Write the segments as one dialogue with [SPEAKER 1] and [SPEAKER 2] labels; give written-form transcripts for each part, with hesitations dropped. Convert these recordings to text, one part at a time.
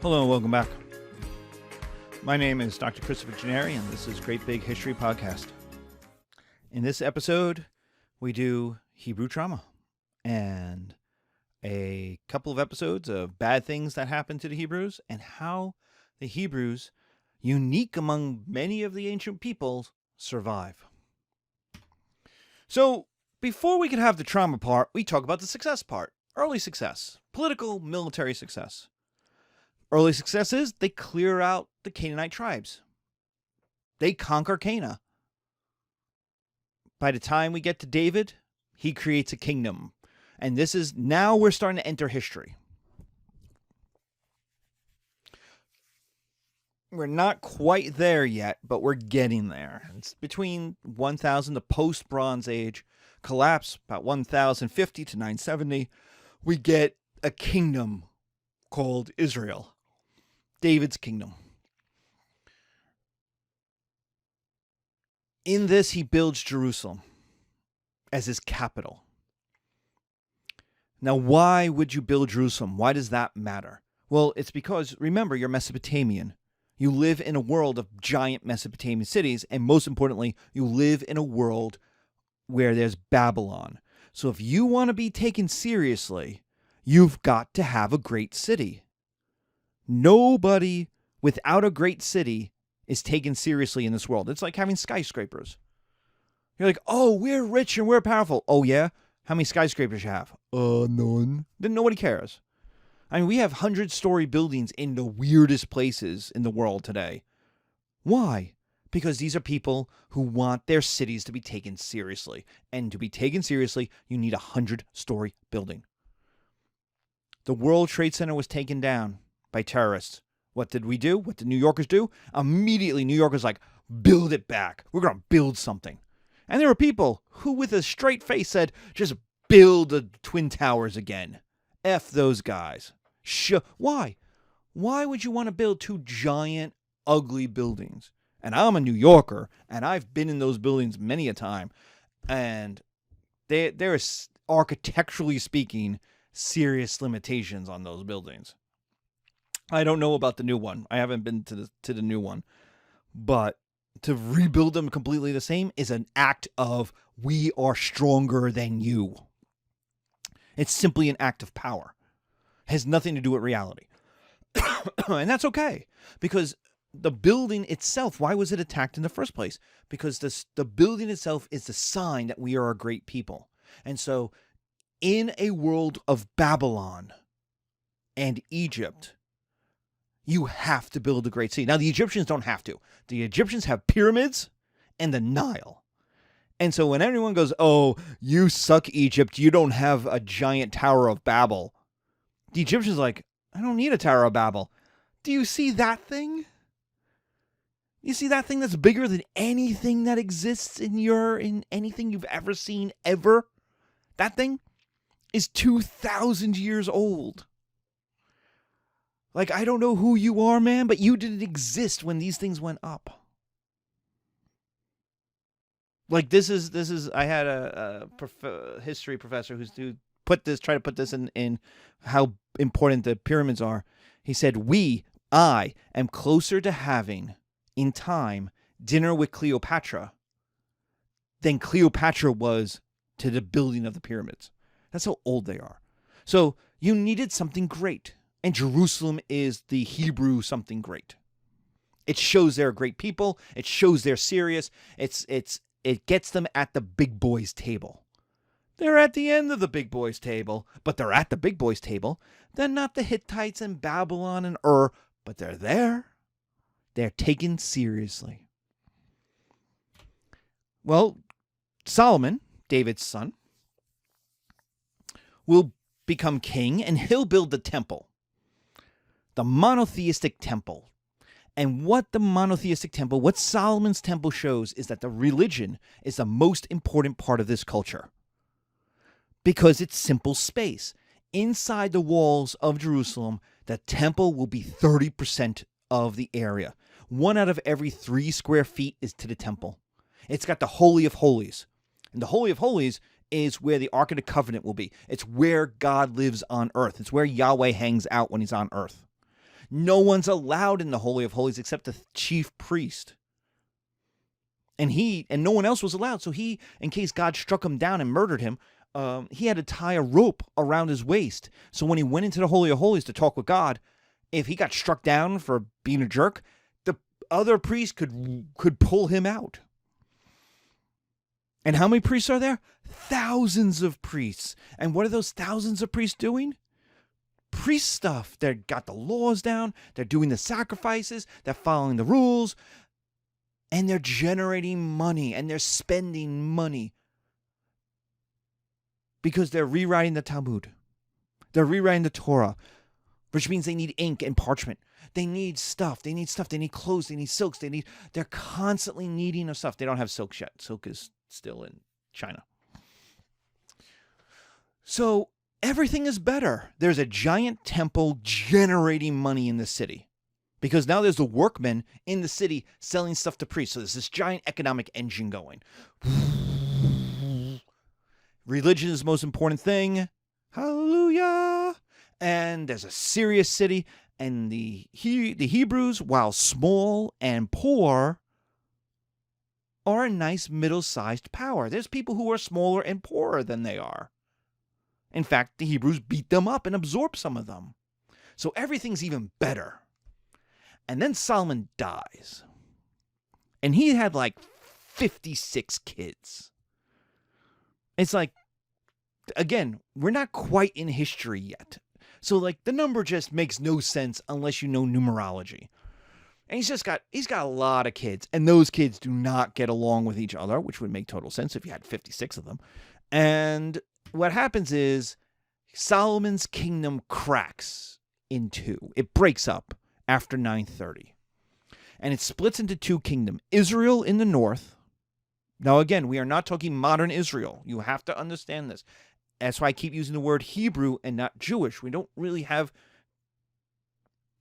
[SPEAKER 1] Hello and welcome back. My name is Dr. Christopher Gennari, and this is Great Big History Podcast. In this episode, we do Hebrew trauma and a couple of episodes of bad things that happened to the Hebrews and how the Hebrews, unique among many of the ancient peoples, survive. So, before we could have the trauma part, we talk about the success part. Early success. Political, military success. Early success is they clear out the Canaanite tribes. They conquer Canaan. By the time we get to David, he creates a kingdom. And this is, now we're starting to enter history. We're not quite there yet, but we're getting there. It's between 1000, the post-Bronze Age, collapse, about 1050 to 970. We get a kingdom called Israel. David's kingdom. In this, he builds Jerusalem as his capital. Now, why would you build Jerusalem? Why does that matter? Well, it's because, remember, you're Mesopotamian. You live in a world of giant Mesopotamian cities, and most importantly, you live in a world where there's Babylon. So if you want to be taken seriously, you've got to have a great city. Nobody without a great city is taken seriously in this world. It's like having skyscrapers. You're like, oh, we're rich and we're powerful. Oh, yeah? How many skyscrapers you have? None. Then nobody cares. I mean, we have 100-story buildings in the weirdest places in the world today. Why? Because these are people who want their cities to be taken seriously. And to be taken seriously, you need a 100-story building. The World Trade Center was taken down by terrorists. What did we do? What did New Yorkers do? Immediately, New Yorkers like, build it back. We're going to build something. And there were people who, with a straight face, said, just build the Twin Towers again. F those guys. Why? Why would you want to build two giant, ugly buildings? And I'm a New Yorker, and I've been in those buildings many a time. And there is, architecturally speaking, serious limitations on those buildings. I don't know about the new one. I haven't been to the new one. But to rebuild them completely the same is an act of we are stronger than you. It's simply an act of power. It has nothing to do with reality. And that's okay. Because the building itself, why was it attacked in the first place? Because the building itself is the sign that we are a great people. And so in a world of Babylon and Egypt, you have to build a great city. Now, the Egyptians don't have to. The Egyptians have pyramids and the Nile. And so when everyone goes, oh, you suck, Egypt, you don't have a giant Tower of Babel, the Egyptians are like, I don't need a Tower of Babel. Do you see that thing? You see that thing that's bigger than anything that exists in anything you've ever seen ever? That thing is 2,000 years old. Like, I don't know who you are, man, but you didn't exist when these things went up. Like, this is. I had a history professor who tried to put this in how important the pyramids are. He said, I am closer to having, in time, dinner with Cleopatra than Cleopatra was to the building of the pyramids. That's how old they are. So you needed something great. And Jerusalem is the Hebrew something great. It shows they're great people. It shows they're serious. It gets them at the big boys' table. They're at the end of the big boys' table, but they're at the big boys' table. They're not the Hittites and Babylon and but they're there. They're taken seriously. Well, Solomon, David's son, will become king, and he'll build the temple. The monotheistic temple. And what Solomon's temple shows is that the religion is the most important part of this culture. Because it's simple space. Inside the walls of Jerusalem, the temple will be 30% of the area. 1 out of every 3 square feet is to the temple. It's got the Holy of Holies. And the Holy of Holies is where the Ark of the Covenant will be. It's where God lives on earth. It's where Yahweh hangs out when he's on earth. No one's allowed in the Holy of Holies except the chief priest. And no one else was allowed. So he, in case God struck him down and murdered him, he had to tie a rope around his waist. So when he went into the Holy of Holies to talk with God, if he got struck down for being a jerk, the other priest could pull him out. And how many priests are there? Thousands of priests. And what are those thousands of priests doing? Priest stuff. They've got the laws down. They're doing the sacrifices. They're following the rules. And they're generating money. And they're spending money. Because they're rewriting the Talmud. They're rewriting the Torah. Which means they need ink and parchment. They need stuff. They need clothes. They need silks. They're constantly needing of stuff. They don't have silk yet. Silk is still in China. So everything is better. There's a giant temple generating money in the city. Because now there's the workmen in the city selling stuff to priests. So there's this giant economic engine going. Religion is the most important thing. Hallelujah. And there's a serious city. And the Hebrews, while small and poor, are a nice middle-sized power. There's people who are smaller and poorer than they are. In fact, the Hebrews beat them up and absorbed some of them. So everything's even better. And then Solomon dies. And he had like 56 kids. It's like, again, we're not quite in history yet. So like the number just makes no sense unless you know numerology. And he's got a lot of kids, and those kids do not get along with each other, which would make total sense if you had 56 of them. And what happens is Solomon's kingdom cracks in two. It breaks up after 930. And it splits into two kingdoms. Israel in the north. Now again, we are not talking modern Israel. You have to understand this. That's why I keep using the word Hebrew and not Jewish. We don't really have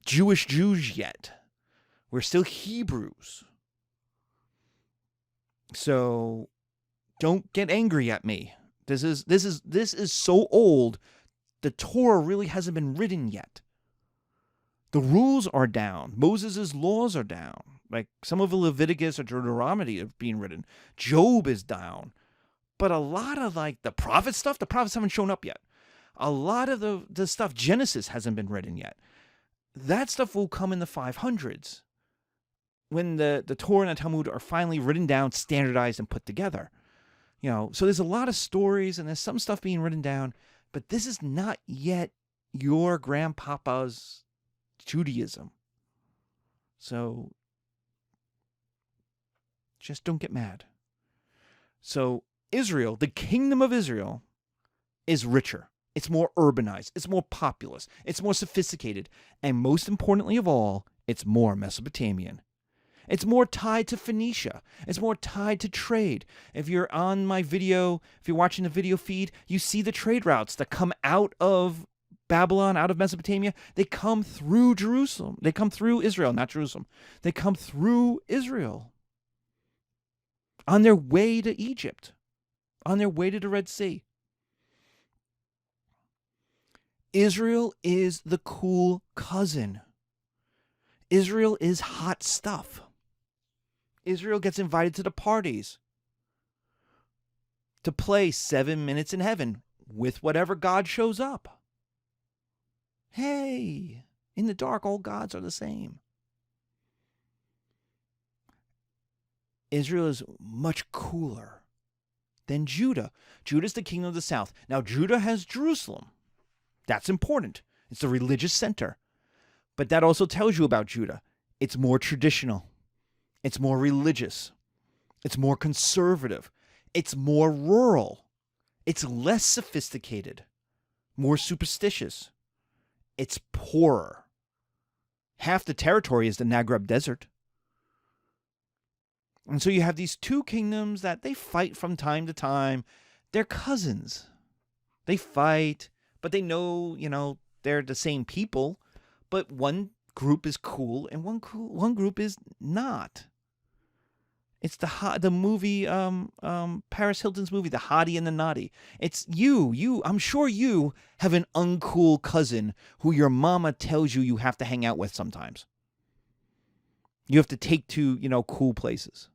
[SPEAKER 1] Jewish Jews yet. We're still Hebrews. So don't get angry at me. This is so old. The Torah really hasn't been written yet. The rules are down. Moses' laws are down. Like some of the Leviticus or Deuteronomy are being written. Job is down. But a lot of like the prophet stuff, the prophets haven't shown up yet. A lot of the stuff, Genesis hasn't been written yet. That stuff will come in the 500s. When the Torah and the Talmud are finally written down, standardized, and put together. So there's a lot of stories and there's some stuff being written down, but this is not yet your grandpapa's Judaism. So just don't get mad. So Israel, the kingdom of Israel, is richer. It's more urbanized. It's more populous. It's more sophisticated. And most importantly of all, it's more Mesopotamian. It's more tied to Phoenicia. It's more tied to trade. If you're on my video, if you're watching the video feed, you see the trade routes that come out of Babylon, out of Mesopotamia. They come through Jerusalem. They come through Israel, not Jerusalem. They come through Israel on their way to Egypt, on their way to the Red Sea. Israel is the cool cousin. Israel is hot stuff. Israel gets invited to the parties to play 7 minutes in heaven with whatever God shows up. Hey, in the dark, all gods are the same. Israel is much cooler than Judah. Judah is the kingdom of the south. Now, Judah has Jerusalem. That's important. It's the religious center. But that also tells you about Judah. It's more traditional. It's more religious. It's more conservative. It's more rural. It's less sophisticated. More superstitious. It's poorer. Half the territory is the Negev Desert. And so you have these two kingdoms that they fight from time to time. They're cousins. They fight, but they know, they're the same people. But one group is cool and one group is not. It's the movie, Paris Hilton's movie, The Hottie and the Naughty. It's you. I'm sure you have an uncool cousin who your mama tells you have to hang out with sometimes. You have to take to, cool places.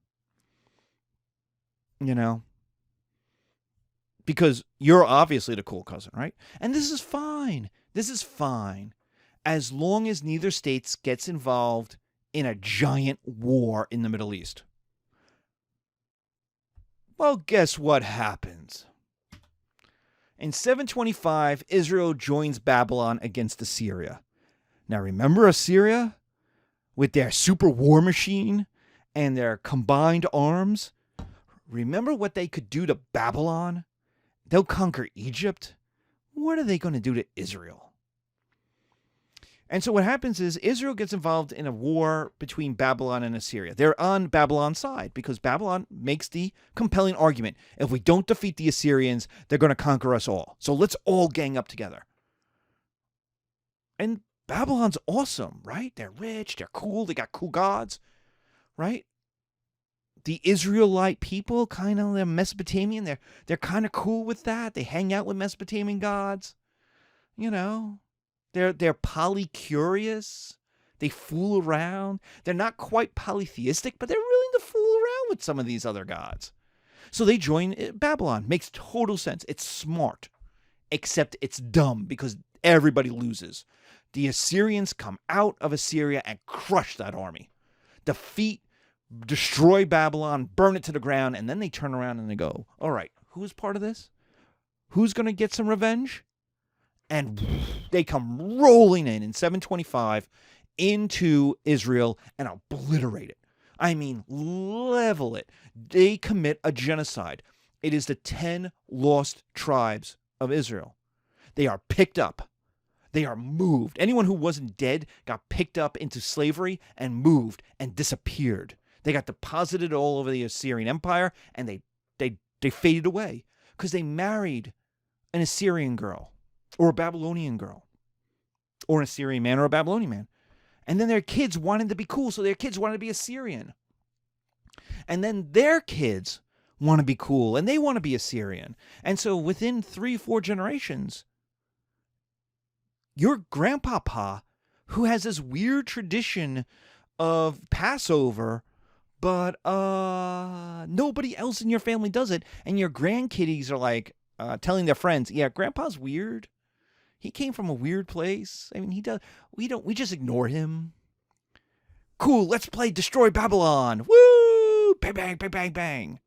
[SPEAKER 1] Because you're obviously the cool cousin, right? And this is fine. This is fine. As long as neither state gets involved in a giant war in the Middle East. Well, guess what happens? In 725, Israel joins Babylon against Assyria. Now, remember Assyria? With their super war machine and their combined arms? Remember what they could do to Babylon? They'll conquer Egypt. What are they going to do to Israel? And so what happens is Israel gets involved in a war between Babylon and Assyria. They're on Babylon's side because Babylon makes the compelling argument. If we don't defeat the Assyrians, they're going to conquer us all. So let's all gang up together. And Babylon's awesome, right? They're rich, they're cool, they got cool gods, right? The Israelite people, kind of, they're Mesopotamian, they're kind of cool with that. They hang out with Mesopotamian gods, They're polycurious. They fool around. They're not quite polytheistic, but they're willing to fool around with some of these other gods. So they join Babylon. Makes total sense. It's smart, except it's dumb because everybody loses. The Assyrians come out of Assyria and crush that army. Defeat, destroy Babylon, burn it to the ground, and then they turn around and they go, all right, who's part of this? Who's going to get some revenge? And they come rolling in 725 into Israel and obliterate it. I mean, level it. They commit a genocide. It is the 10 lost tribes of Israel. They are picked up. They are moved. Anyone who wasn't dead got picked up into slavery and moved and disappeared. They got deposited all over the Assyrian Empire and they faded away because they married an Assyrian girl or a Babylonian girl or an Assyrian man or a Babylonian man. And then their kids wanted to be cool, so their kids wanted to be Assyrian. And then their kids want to be cool, and they want to be Assyrian. And so within 3-4 generations, your grandpapa, who has this weird tradition of Passover, but nobody else in your family does it, and your grandkiddies are like telling their friends, yeah, Grandpa's weird. He came from a weird place. I mean, he does. We just ignore him. Cool, let's play Destroy Babylon. Woo! Bang, bang, bang, bang, bang.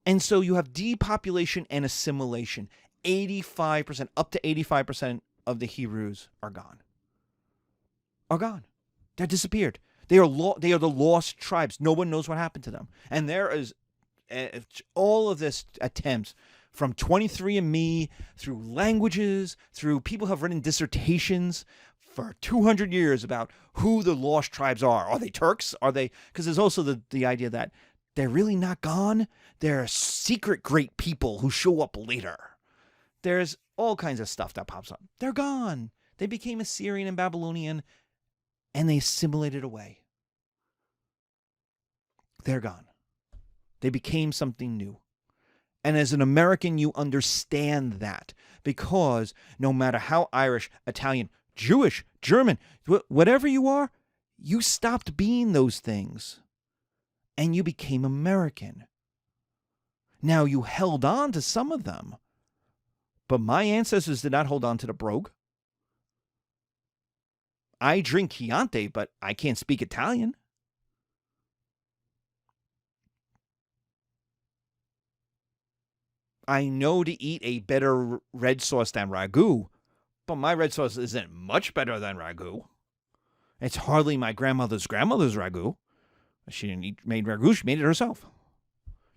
[SPEAKER 1] And so you have depopulation and assimilation. 85%, up to 85% of the Hebrews are gone. Are gone. They're disappeared. They are the lost tribes. No one knows what happened to them. And there is all of this attempts from 23andMe through languages, through people have written dissertations for 200 years about who the lost tribes are. Are they Turks? Are they? Because there's also the idea that they're really not gone. They're secret great people who show up later. There's all kinds of stuff that pops up. They're gone. They became Assyrian and Babylonian, and they assimilated away. They're gone. They became something new. And as an American, you understand that because no matter how Irish, Italian, Jewish, German, whatever you are, you stopped being those things and you became American. Now, you held on to some of them, but my ancestors did not hold on to the brogue. I drink Chianti, but I can't speak Italian. I know to eat a better red sauce than ragu, but my red sauce isn't much better than ragu. It's hardly my grandmother's ragu. She didn't made ragu, she made it herself.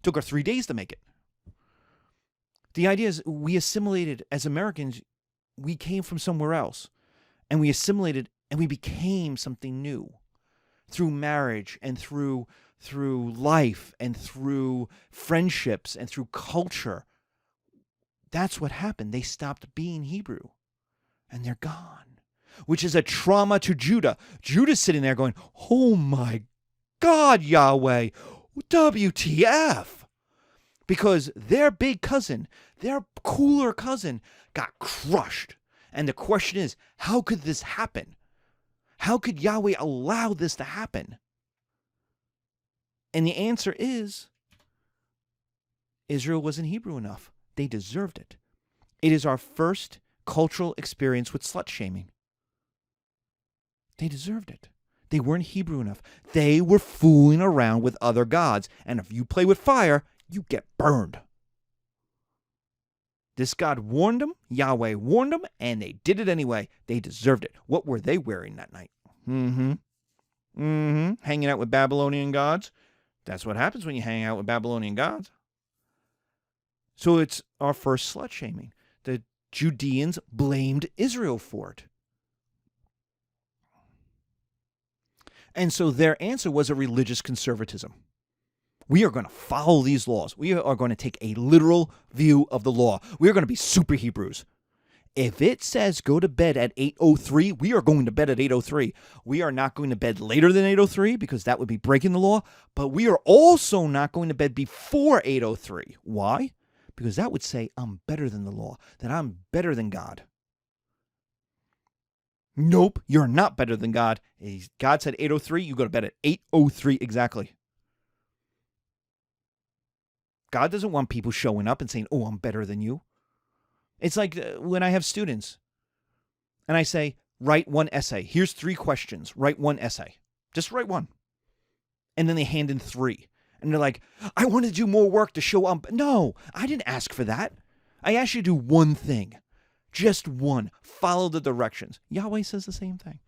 [SPEAKER 1] Took her 3 days to make it. The idea is we assimilated as Americans, we came from somewhere else, and we assimilated and we became something new through marriage and through life and through friendships and through culture. That's what happened. They stopped being Hebrew, and they're gone, which is a trauma to Judah. Judah's sitting there going, oh my God, Yahweh, WTF. Because their big cousin, their cooler cousin, got crushed. And the question is, how could this happen? How could Yahweh allow this to happen? And the answer is, Israel wasn't Hebrew enough. They deserved it. It is our first cultural experience with slut shaming. They deserved it. They weren't Hebrew enough. They were fooling around with other gods. And if you play with fire, you get burned. This God warned them, Yahweh warned them, and they did it anyway. They deserved it. What were they wearing that night? Hanging out with Babylonian gods. That's what happens when you hang out with Babylonian gods. So it's our first slut shaming. The Judeans blamed Israel for it. And so their answer was a religious conservatism. We are going to follow these laws. We are going to take a literal view of the law. We are going to be super Hebrews. If it says go to bed at 8:03, we are going to bed at 8:03. We are not going to bed later than 8:03 because that would be breaking the law. But we are also not going to bed before 8:03. Why? Because that would say I'm better than the law, that I'm better than God. Nope, you're not better than God. God said 8:03, you go to bed at 8:03 exactly. God doesn't want people showing up and saying, oh, I'm better than you. It's like when I have students and I say, write one essay. Here's 3 questions. Write one essay. Just write one. And then they hand in 3. And they're like, I want to do more work to show up. No, I didn't ask for that. I asked you to do one thing. Just one. Follow the directions. Yahweh says the same thing.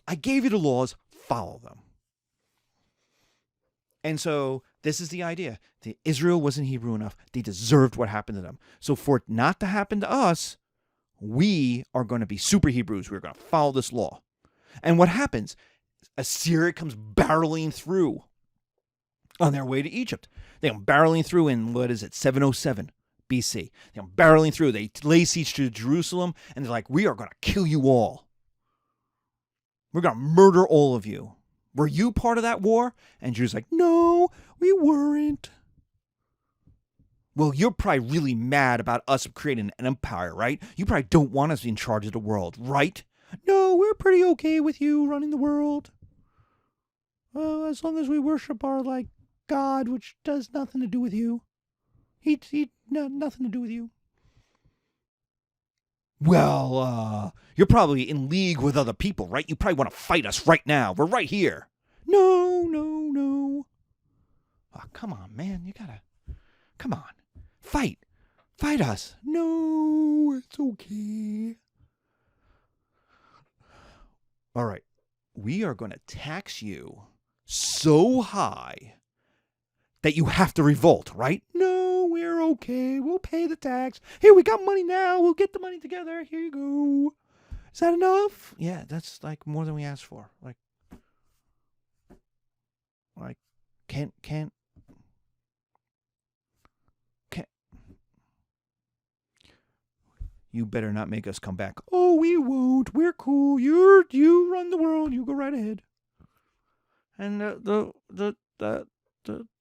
[SPEAKER 1] I gave you the laws. Follow them. And so this is the idea. Israel wasn't Hebrew enough. They deserved what happened to them. So for it not to happen to us, we are going to be super Hebrews. We're going to follow this law. And what happens? Assyria comes barreling through on their way to Egypt. They come barreling through in, 707 BC. They come barreling through. They lay siege to Jerusalem, and they're like, we are going to kill you all. We're going to murder all of you. Were you part of that war? And Judah's like, no, we weren't. Well, you're probably really mad about us creating an empire, right? You probably don't want us in charge of the world, right? No, we're pretty okay with you running the world. As long as we worship our, God, which does nothing to do with you. Nothing to do with you. Well, you're probably in league with other people, right? You probably want to fight us right now. We're right here. No. Oh, come on, man. Come on. Fight us. No, it's okay. All right. We are going to tax you so high that you have to revolt, right? No, we're okay. We'll pay the tax. Here, we got money now. We'll get the money together. Here you go. Is that enough? Yeah, that's more than we asked for. Can't. You better not make us come back. Oh, we won't. We're cool. You run the world. You go right ahead. And the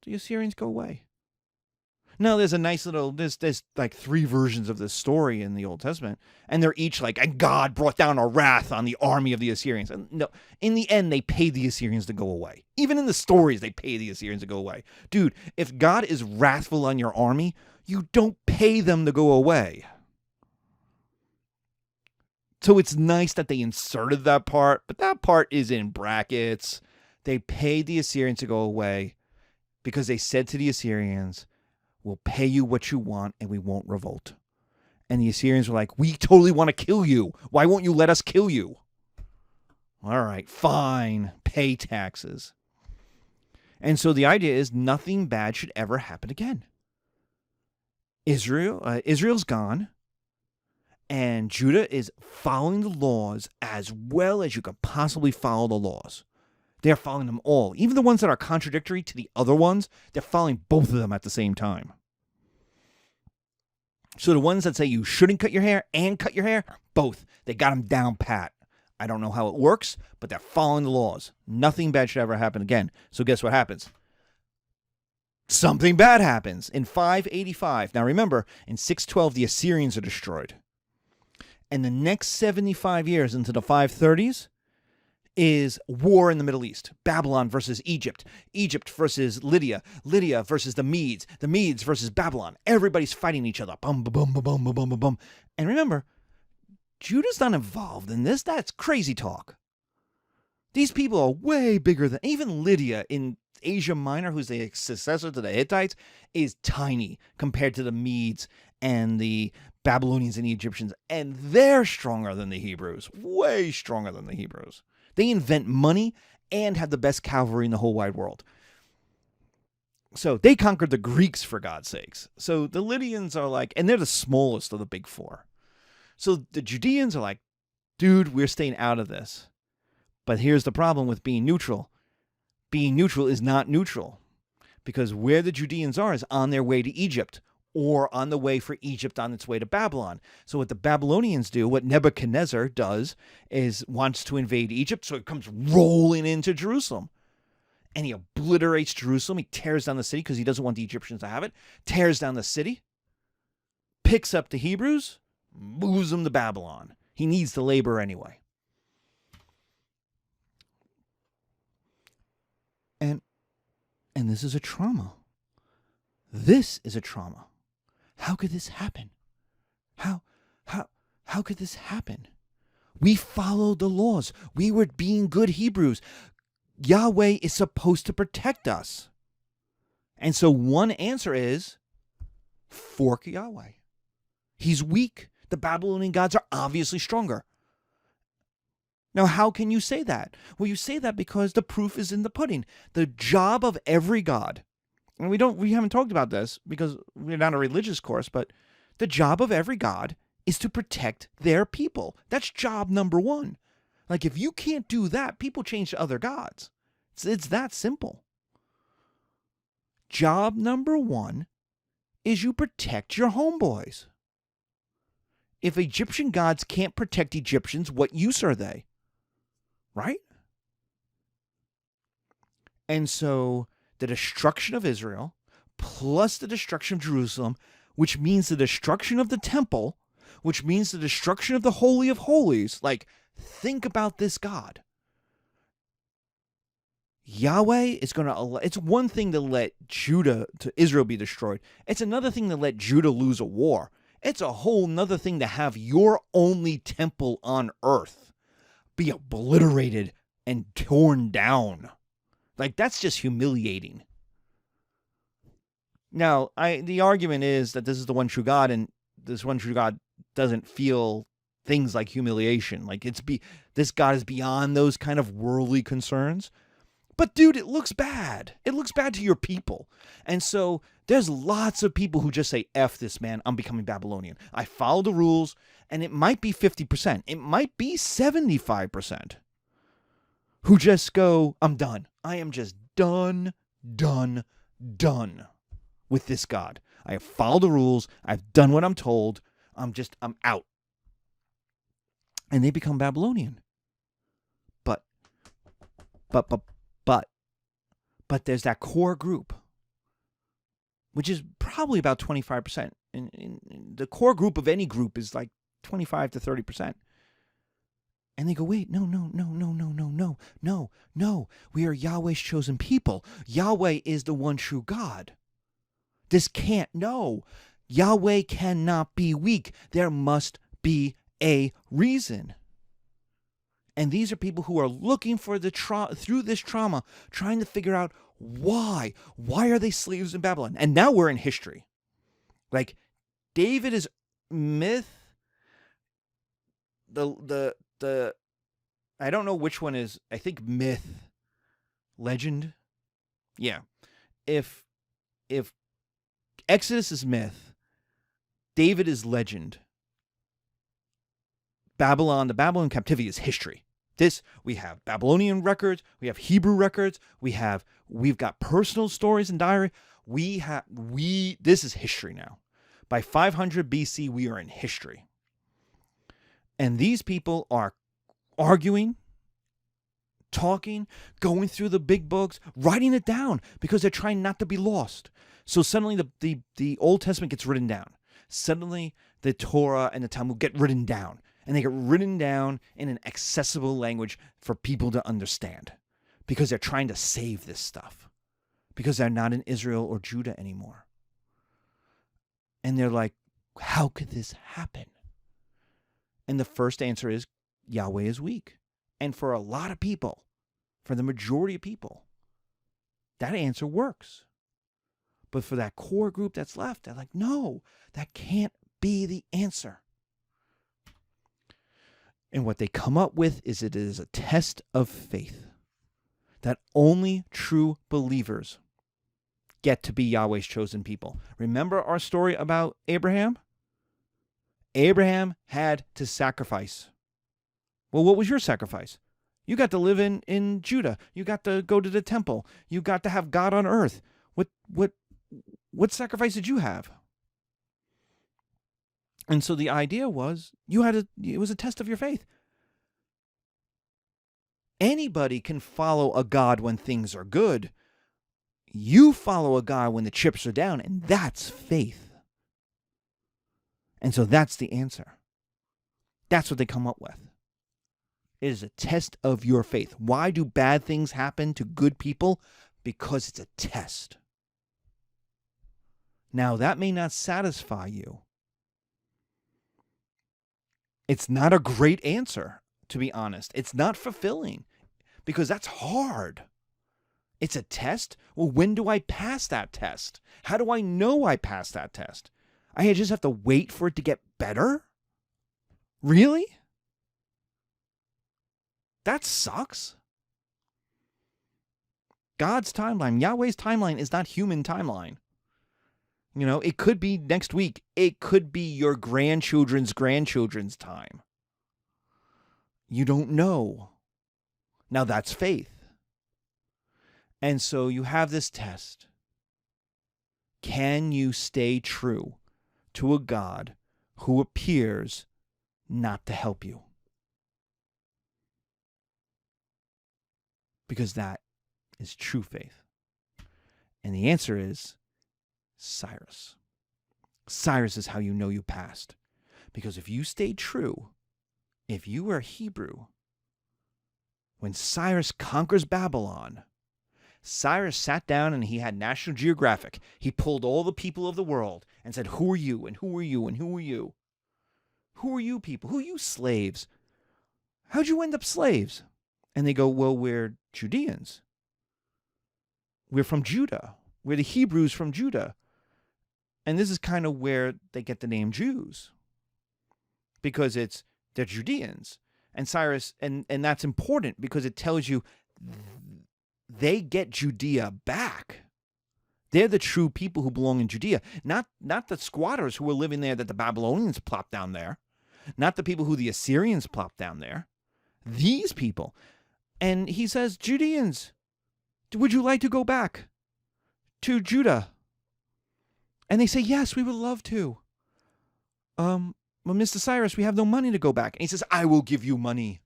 [SPEAKER 1] Assyrians go away. Now, there's a nice little, there's 3 versions of this story in the Old Testament, and they're each and God brought down a wrath on the army of the Assyrians. And no, in the end, they pay the Assyrians to go away. Even in the stories, they pay the Assyrians to go away. Dude, if God is wrathful on your army, you don't pay them to go away. So it's nice that they inserted that part, but that part is in brackets. They paid the Assyrians to go away because they said to the Assyrians, we'll pay you what you want and we won't revolt. And the Assyrians were like, we totally want to kill you. Why won't you let us kill you? All right, fine. Pay taxes. And so the idea is nothing bad should ever happen again. Israel's gone. And Judah is following the laws as well as you can possibly follow the laws. They're following them all. Even the ones that are contradictory to the other ones, they're following both of them at the same time. So the ones that say you shouldn't cut your hair and cut your hair, both. They got them down pat. I don't know how it works, but they're following the laws. Nothing bad should ever happen again. So guess what happens? Something bad happens in 585. Now remember, in 612, the Assyrians are destroyed. And the next 75 years into the 530s is war in the Middle East. Babylon versus Egypt. Egypt versus Lydia. Lydia versus the Medes. The Medes versus Babylon. Everybody's fighting each other. Bum, bum, bum, bum, bum, bum, bum. And remember, Judah's not involved in this. That's crazy talk. These people are way bigger than... Even Lydia in Asia Minor, who's the successor to the Hittites, is tiny compared to the Medes and the Babylonians and the Egyptians. And they're stronger than the Hebrews. Way stronger than the Hebrews. They invent money and have the best cavalry in the whole wide world. So they conquered the Greeks, for God's sakes. So the Lydians are like... And they're the smallest of the big four. So the Judeans are like, dude, we're staying out of this. But here's the problem with being neutral. Being neutral is not neutral, because where the Judeans are is on their way to Egypt, or on the way for Egypt on its way to Babylon. So what the Babylonians do, what Nebuchadnezzar does, is wants to invade Egypt, so it comes rolling into Jerusalem. And he obliterates Jerusalem. He tears down the city because he doesn't want the Egyptians to have it. Tears down the city, picks up the Hebrews, moves them to Babylon. He needs the labor anyway. And this is a trauma. This is a trauma. How could this happen? How could this happen? We followed the laws. We were being good Hebrews. Yahweh is supposed to protect us. And so one answer is fork Yahweh. He's weak. The Babylonian gods are obviously stronger. Now, how can you say that? Well, you say that because the proof is in the pudding. The job of every god, and we haven't talked about this because we're not a religious course, but the job of every god is to protect their people. That's job number one. Like, if you can't do that, people change to other gods. It's that simple. Job number one is you protect your homeboys. If Egyptian gods can't protect Egyptians, what use are they? Right? And so the destruction of Israel plus the destruction of Jerusalem, which means the destruction of the temple, which means the destruction of the Holy of Holies. Like, think about this God. Yahweh is going to... It's one thing to let Israel be destroyed. It's another thing to let Judah lose a war. It's a whole nother thing to have your only temple on earth be obliterated and torn down. Like, that's just humiliating. Now, the argument is that this is the one true God, and this one true God doesn't feel things like humiliation. Like, this God is beyond those kind of worldly concerns. But dude, it looks bad. It looks bad to your people. And so there's lots of people who just say, F this, man, I'm becoming Babylonian. I follow the rules, and it might be 50%. It might be 75% who just go, I'm done. I am just done with this God. I have followed the rules. I've done what I'm told. I'm out. And they become Babylonian. But there's that core group, which is probably about 25%. And the core group of any group is like 25 to 30%. And they go, wait, no. We are Yahweh's chosen people. Yahweh is the one true God. This can't, no. Yahweh cannot be weak. There must be a reason. And these are people who are looking for through this trauma, trying to figure out why. Why are they slaves in Babylon? And now we're in history. Like, David is myth. The I don't know which one is, I think myth, legend. Yeah. If Exodus is myth, David is legend. The Babylon captivity is history. We have Babylonian records, we have Hebrew records, we've got personal stories and diary. This is history now. By 500 BC, we are in history. And these people are arguing, talking, going through the big books, writing it down because they're trying not to be lost. So suddenly the Old Testament gets written down. Suddenly the Torah and the Talmud get written down. And they get written down in an accessible language for people to understand. Because they're trying to save this stuff. Because they're not in Israel or Judah anymore. And they're like, how could this happen? And the first answer is Yahweh is weak. And for a lot of people, for the majority of people, that answer works. But for that core group that's left, they're like, no, that can't be the answer. And what they come up with is it is a test of faith. That only true believers get to be Yahweh's chosen people. Remember our story about Abraham? Abraham had to sacrifice. Well, what was your sacrifice? You got to live in Judah. You got to go to the temple. You got to have God on earth. What sacrifice did you have? And so the idea was it was a test of your faith. Anybody can follow a God when things are good. You follow a God when the chips are down, and that's faith. And so that's the answer. That's what they come up with. It is a test of your faith. Why do bad things happen to good people? Because it's a test. Now, that may not satisfy you. It's not a great answer, to be honest. It's not fulfilling because that's hard. It's a test. Well, when do I pass that test? How do I know I passed that test? I just have to wait for it to get better? Really? That sucks. God's timeline, Yahweh's timeline is not human timeline. You know, it could be next week. It could be your grandchildren's grandchildren's time. You don't know. Now that's faith. And so you have this test. Can you stay true to a God who appears not to help you? Because that is true faith. And the answer is Cyrus. Cyrus is how you know you passed. Because if you stayed true, if you were Hebrew, when Cyrus conquers Babylon, Cyrus sat down and he had National Geographic. He pulled all the people of the world and said, who are you? And who are you? And who are you? Who are you people? Who are you slaves? How'd you end up slaves? And they go, well, we're Judeans. We're from Judah. We're the Hebrews from Judah. And this is kind of where they get the name Jews. Because they're Judeans. And Cyrus, and that's important because it tells you they get Judea back. They're the true people who belong in Judea. Not the squatters who were living there that the Babylonians plopped down there. Not the people who the Assyrians plopped down there. These people. And he says, Judeans, would you like to go back to Judah? And they say, yes, we would love to. Well, Mr. Cyrus, we have no money to go back. And he says, I will give you money.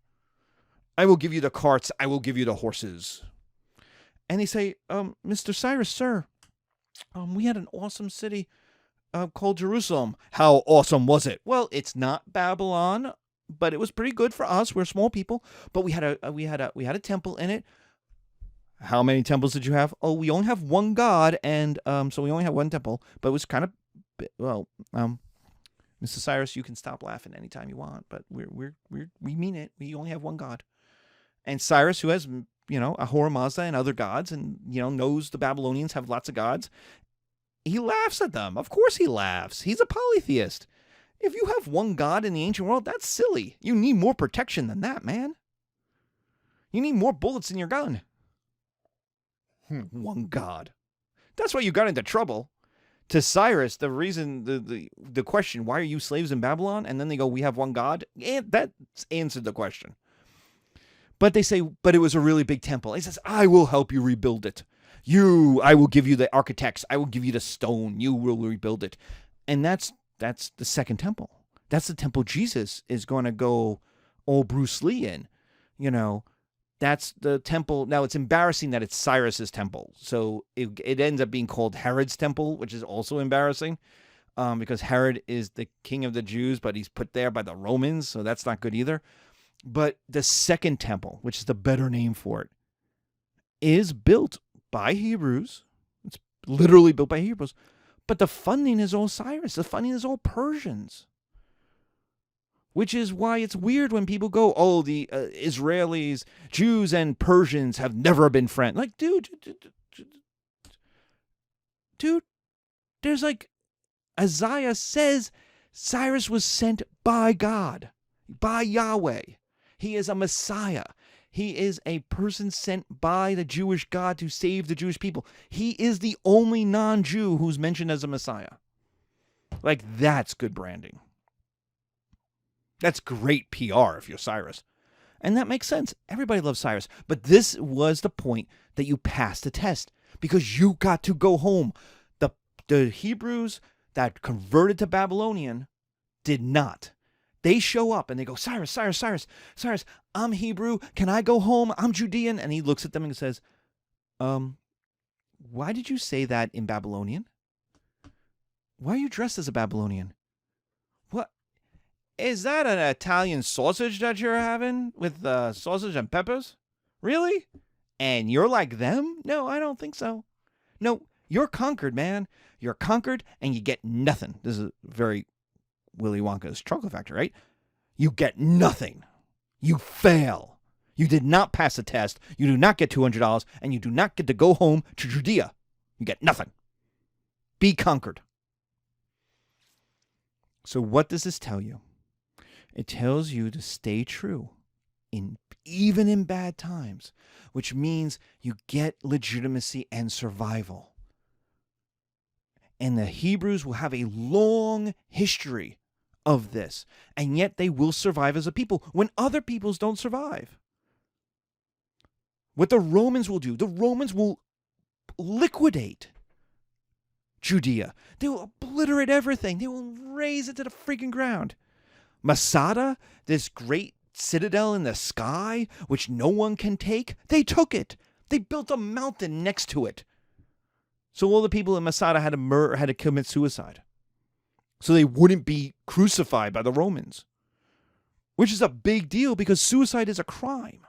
[SPEAKER 1] I will give you the carts. I will give you the horses. And they say, Mr. Cyrus, sir, we had an awesome city called Jerusalem. How awesome was it? Well, it's not Babylon, but it was pretty good for us. We're small people, but we had a temple in it. How many temples did you have? Oh, we only have one God, and so we only have one temple. But it was kind of, well, Mr. Cyrus, you can stop laughing anytime you want, but we mean it. We only have one God. And Cyrus, who has, Ahura Mazda and other gods, and knows the Babylonians have lots of gods, he laughs at them. Of course he laughs. He's a polytheist. If you have one God in the ancient world, that's silly. You need more protection than that, man. You need more bullets in your gun. One God. That's why you got into trouble. To Cyrus, the reason, the question, why are you slaves in Babylon? And then they go, we have one God. And that's answered the question. But they say, but it was a really big temple. He says, I will help you rebuild it. I will give you the architects. I will give you the stone. You will rebuild it. And that's the second temple. That's the temple Jesus is going to go all Bruce Lee in. That's the temple. Now, it's embarrassing that it's Cyrus's temple. So it ends up being called Herod's temple, which is also embarrassing because Herod is the king of the Jews, but he's put there by the Romans. So that's not good either. But the second temple, which is the better name for it, is built by Hebrews. It's literally built by Hebrews. But the funding is all Cyrus. The funding is all Persians. Which is why it's weird when people go, oh, the Israelis, Jews, and Persians have never been friends. Like, dude, there's like, Isaiah says Cyrus was sent by God, by Yahweh. He is a Messiah. He is a person sent by the Jewish God to save the Jewish people. He is the only non-Jew who's mentioned as a Messiah. Like, that's good branding. That's great PR if you're Cyrus. And that makes sense. Everybody loves Cyrus. But this was the point that you passed the test because you got to go home. The Hebrews that converted to Babylonian did not. They show up and they go, Cyrus, I'm Hebrew. Can I go home? I'm Judean. And he looks at them and says, why did you say that in Babylonian? Why are you dressed as a Babylonian? What? Is that an Italian sausage that you're having with sausage and peppers? Really? And you're like them? No, I don't think so. No, you're conquered, man. You're conquered and you get nothing. This is very Willy Wonka's Chocolate Factory, right? You get nothing. You fail. You did not pass the test. You do not get $200 and you do not get to go home to Judea. You get nothing. Be conquered. So what does this tell you? It tells you to stay true, even in bad times, which means you get legitimacy and survival. And the Hebrews will have a long history of this, and yet they will survive as a people when other peoples don't survive. What the Romans will do, the Romans will liquidate Judea. They will obliterate everything. They will raze it to the freaking ground. Masada, this great citadel in the sky, which no one can take, they took it. They built a mountain next to it. So all the people in Masada had to commit suicide. So they wouldn't be crucified by the Romans. Which is a big deal because suicide is a crime.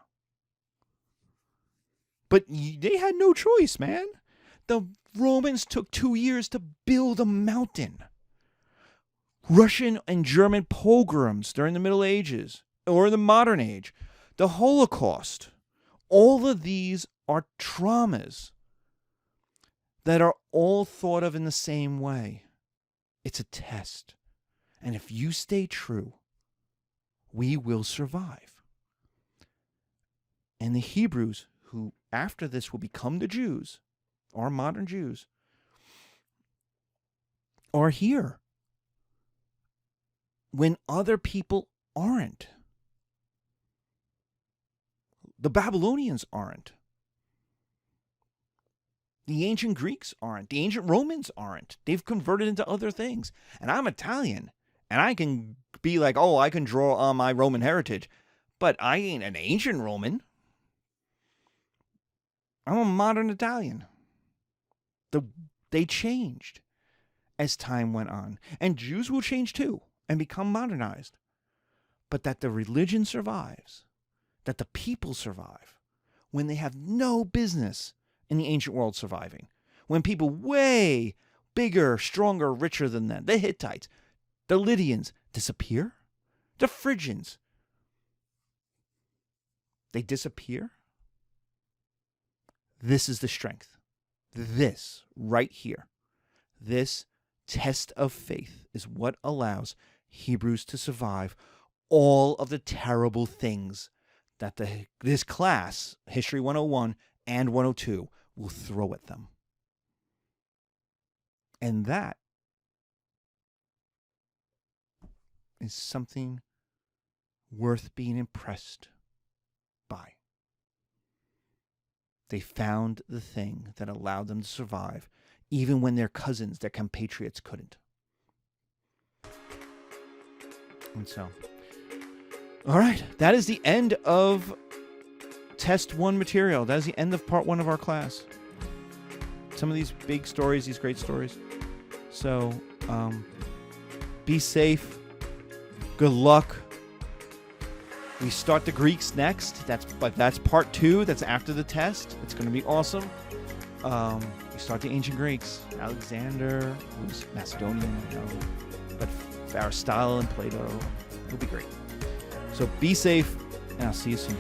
[SPEAKER 1] But they had no choice, man. The Romans took 2 years to build a mountain. Russian and German pogroms during the Middle Ages or the modern age, the Holocaust, all of these are traumas that are all thought of in the same way. It's a test. And if you stay true, we will survive. And the Hebrews, who after this will become the Jews, or modern Jews, are here when other people aren't. The Babylonians aren't. The ancient Greeks aren't. The ancient Romans aren't. They've converted into other things. And I'm Italian. And I can be like, oh, I can draw on my Roman heritage. But I ain't an ancient Roman. I'm a modern Italian. They changed as time went on. And Jews will change too and become modernized. But that the religion survives, that the people survive, when they have no business in the ancient world surviving. When people way bigger, stronger, richer than them, the Hittites, the Lydians, disappear. The Phrygians, they disappear. This is the strength. This right here, this test of faith is what allows Hebrews to survive all of the terrible things that this class, History 101 and 102, will throw at them. And that is something worth being impressed by. They found the thing that allowed them to survive, even when their cousins, their compatriots, couldn't. And so, all right, that is the end of test 1 material. That is the end of part 1 of our class. Some of these big stories, these great stories. So, be safe. Good luck. We start the Greeks next. That's part 2. That's after the test. It's going to be awesome. We start the ancient Greeks. Alexander, who's Macedonian, but Aristotle and Plato. It'll be great. So be safe, and I'll see you soon.